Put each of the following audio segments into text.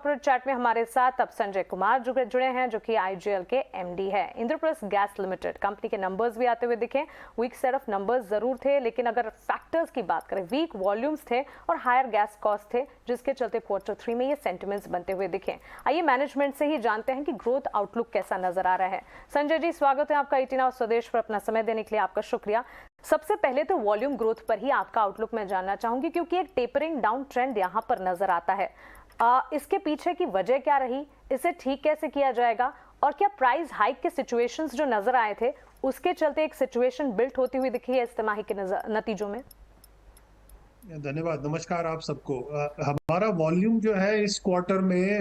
Corporate chat में हमारे साथ अब संजय कुमार जुड़े हैं, जो कि आईजीएल के एमडी है। इंद्रप्रस्थ गैस लिमिटेड कंपनी के नंबर्स भी आते हुए दिखे। वीक सेट ऑफ नंबर्स जरूर थे, लेकिन अगर फैक्टर्स की बात करें, वीक वॉल्यूम्स थे और हायर गैस कॉस्ट थे, जिसके चलते Q3 में ये सेंटिमेंट्स बनते हुए दिखे। आइए मैनेजमेंट से ही जानते हैं कि ग्रोथ आउटलुक कैसा नजर आ रहा है। संजय जी, स्वागत है आपका 18 आवर्स स्वदेश पर। अपना समय देने के लिए आपका शुक्रिया। सबसे पहले तो वॉल्यूम ग्रोथ पर ही आपका आउटलुक मैं जानना चाहूंगी, क्योंकि एक टेपरिंग डाउन ट्रेंड यहां पर नजर आता है। इसके पीछे की वजह क्या रही, इसे ठीक कैसे किया जाएगा, और क्या प्राइस हाइक के सिचुएशंस जो नजर आए थे उसके चलते एक सिचुएशन बिल्ट होती हुई दिखी है इस तिमाही के नतीजों में? धन्यवाद, नमस्कार आप सबको। हमारा वॉल्यूम जो है इस क्वार्टर में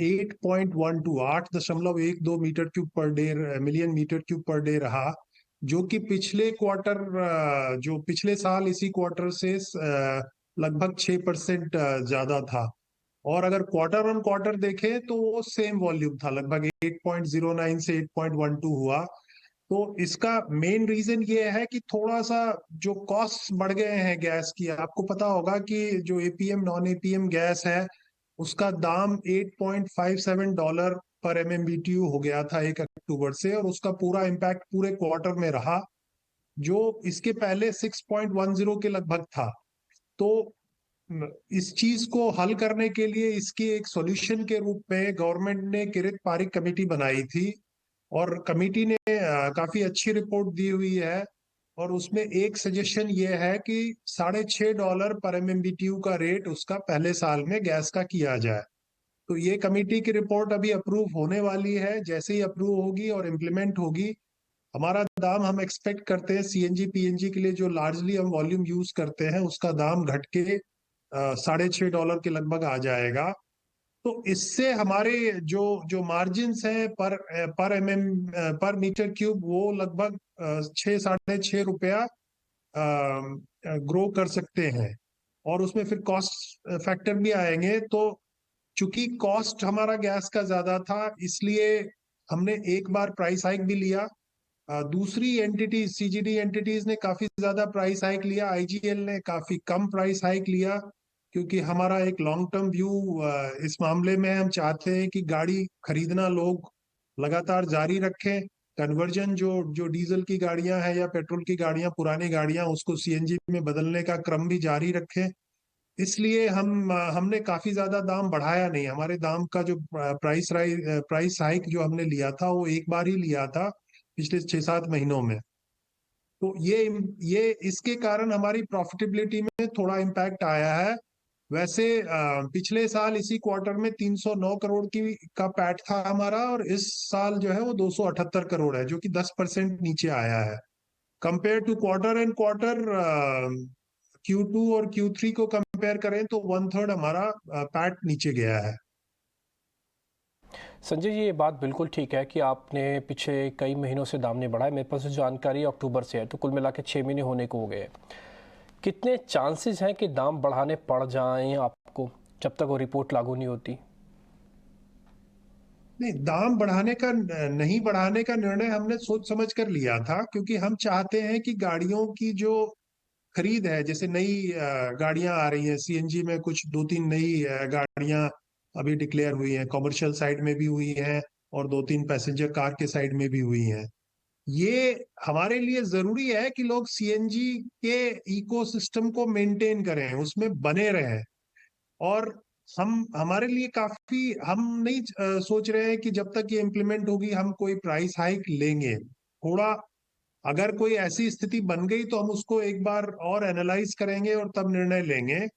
8.12 metre cube per day, million metre cube per day रहा, जो कि पिछले क्वार्टर, जो पिछले साल इसी क्वार्टर से लगभग 6% ज्यादा था। और अगर क्वार्टर ऑन क्वार्टर देखें तो वो सेम वॉल्यूम था, लगभग 8.09 से 8.12 हुआ। तो इसका मेन रीजन ये है कि थोड़ा सा जो कॉस्ट बढ़ गए हैं गैस की। आपको पता होगा कि जो एपीएम नॉन एपीएम गैस है उसका दाम $8.57 पर MMBTU हो गया था 1 अक्टूबर से, और उसका पूरा इम्पैक्ट पूरे क्वार्टर में रहा, जो इसके पहले 6.10 के लगभग था। तो इस चीज को हल करने के लिए इसकी एक सॉल्यूशन के रूप में गवर्नमेंट ने किरित पारिक कमेटी बनाई थी, और कमेटी ने काफी अच्छी रिपोर्ट दी हुई है। और उसमें एक सजेशन ये है कि $6.5 पर MMBTU का रेट उसका पहले साल में गैस का किया जाए। तो ये कमेटी की रिपोर्ट अभी अप्रूव होने वाली है। जैसे ही अप्रूव होगी और इम्प्लीमेंट होगी, हमारा दाम हम एक्सपेक्ट करते हैं सीएनजी पीएनजी के लिए जो लार्जली हम वॉल्यूम यूज करते हैं, उसका दाम घट के $6.5 के लगभग आ जाएगा। तो इससे हमारे जो जो मार्जिन्स हैं पर मीटर क्यूब, वो लगभग 6-6.5 रुपया ग्रो कर सकते हैं। और उसमें फिर कॉस्ट फैक्टर भी आएंगे। तो चूंकि कॉस्ट हमारा गैस का ज्यादा था, इसलिए हमने एक बार प्राइस हाइक भी लिया। दूसरी एंटिटीज, सीजीडी एंटिटीज ने काफी ज्यादा प्राइस हाइक लिया, आईजीएल ने काफी कम प्राइस हाइक लिया, क्योंकि हमारा एक लॉन्ग टर्म व्यू इस मामले में हम चाहते हैं कि गाड़ी खरीदना लोग लगातार जारी रखें। कन्वर्जन जो जो डीजल की गाड़ियां हैं या पेट्रोल की गाड़ियां, पुरानी गाड़ियां, उसको सीएनजी में बदलने का क्रम भी जारी रखें। इसलिए हमने काफी ज्यादा दाम बढ़ाया नहीं। हमारे दाम का जो प्राइस हाइक जो हमने लिया था वो एक बार ही लिया था पिछले 6-7 महीनों में। तो ये इसके कारण हमारी प्रॉफिटेबिलिटी में थोड़ा इम्पैक्ट आया है। वैसे पिछले साल इसी क्वार्टर में 309 करोड़ की का पैट था हमारा, और इस साल जो है वो 278 करोड़ है, जो कि 10% नीचे आया है। Compare to quarter and quarter, Q2 और Q3 को कंपेयर करें तो 1/3 हमारा पैट नीचे गया है। संजय जी, ये बात बिल्कुल ठीक है कि आपने पिछले कई महीनों से दाम नहीं बढ़ाए। मेरे पास जानकारी अक्टूबर से है, तो कुल मिला के 6 महीने होने को हो गए। कितने चांसेस हैं कि दाम बढ़ाने पड़ जाएं आपको जब तक वो रिपोर्ट लागू नहीं होती? नहीं, दाम बढ़ाने का नहीं बढ़ाने का निर्णय हमने सोच समझ कर लिया था, क्योंकि हम चाहते हैं कि गाड़ियों की जो खरीद है, जैसे नई गाड़ियां आ रही हैं सीएनजी में, कुछ 2-3 नई गाड़ियां अभी डिक्लेयर हुई हैं, कमर्शियल साइड में भी हुई हैं और 2-3 पैसेंजर कार के साइड में भी हुई हैं। ये हमारे लिए जरूरी है कि लोग सीएनजी के इकोसिस्टम को मेंटेन करें, उसमें बने रहें। और हमारे लिए काफी, हम नहीं सोच रहे हैं कि जब तक ये इम्प्लीमेंट होगी हम कोई प्राइस हाइक लेंगे। थोड़ा अगर कोई ऐसी स्थिति बन गई तो हम उसको एक बार और एनालाइज करेंगे और तब निर्णय लेंगे।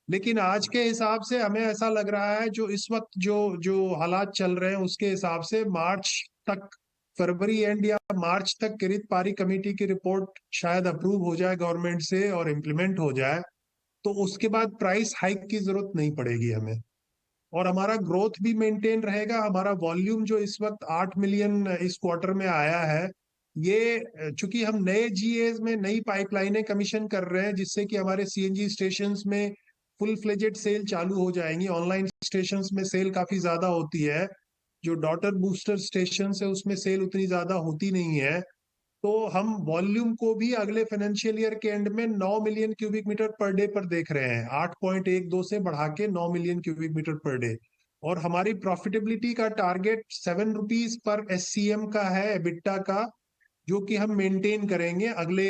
लेकिन आज के हिसाब से हमें ऐसा लग रहा है, जो इस वक्त जो जो हालात चल रहे हैं उसके हिसाब से मार्च तक, फरवरी एंड या मार्च तक किरित पारी कमेटी की रिपोर्ट शायद अप्रूव हो जाए गवर्नमेंट से और इम्प्लीमेंट हो जाए, तो उसके बाद प्राइस हाइक की जरूरत नहीं पड़ेगी हमें। और हमारा ग्रोथ भी मेंटेन रहेगा। हमारा वॉल्यूम जो इस वक्त 8 मिलियन इस क्वार्टर में आया है, ये चूंकि हम नए जीएस में नई पाइपलाइनें कमीशन कर रहे हैं, जिससे कि हमारे सीएनजी स्टेशंस में फुल फ्लेजेड सेल चालू हो जाएंगी। ऑनलाइन स्टेशंस में सेल काफी ज्यादा होती है, जो डॉटर बूस्टर स्टेशन है उसमें सेल उतनी ज्यादा होती नहीं है। तो हम वॉल्यूम को भी अगले फाइनेंशियल ईयर के एंड में 9 million cubic metre per day पर देख रहे हैं, 8.12 से बढ़ा के 9 million cubic metre per day. और हमारी प्रॉफिटेबिलिटी का टारगेट 7 रुपीज पर एससीएम का है, एबिटा का, जो कि हम मेंटेन करेंगे अगले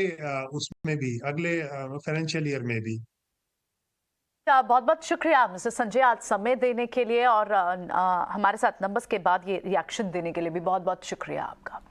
उसमें भी, अगले फाइनेंशियल ईयर में भी। बहुत बहुत शुक्रिया मिस्टर संजय, आज समय देने के लिए और हमारे साथ नंबर्स के बाद ये रिएक्शन देने के लिए भी बहुत बहुत शुक्रिया आपका।